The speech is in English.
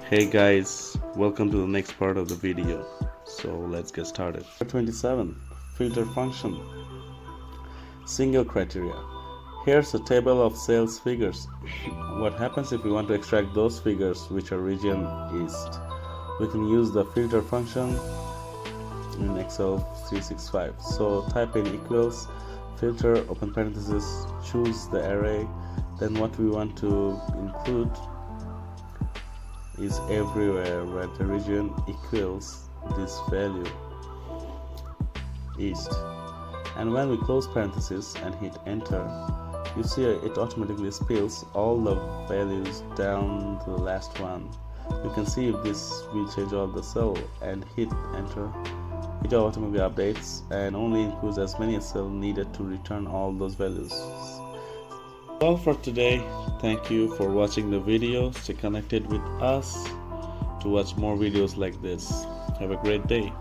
Hey guys, welcome to the next part of the video. So let's get started. 27. Filter function. Single criteria. Here's a table of sales figures. What happens if we want to extract those figures which are region east? We can use the filter function in Excel 365. So type in equals, filter, open parenthesis, choose the array. Then what we want to include is everywhere where the region equals this value east, and when we close parenthesis and hit enter, you see it automatically spills all the values down to the last one. You can see if this we change all the cell and hit enter, it automatically updates and only includes as many cells needed to return all those values. All for today. Thank you for watching the video. Stay connected with us to watch more videos like this. Have a great day.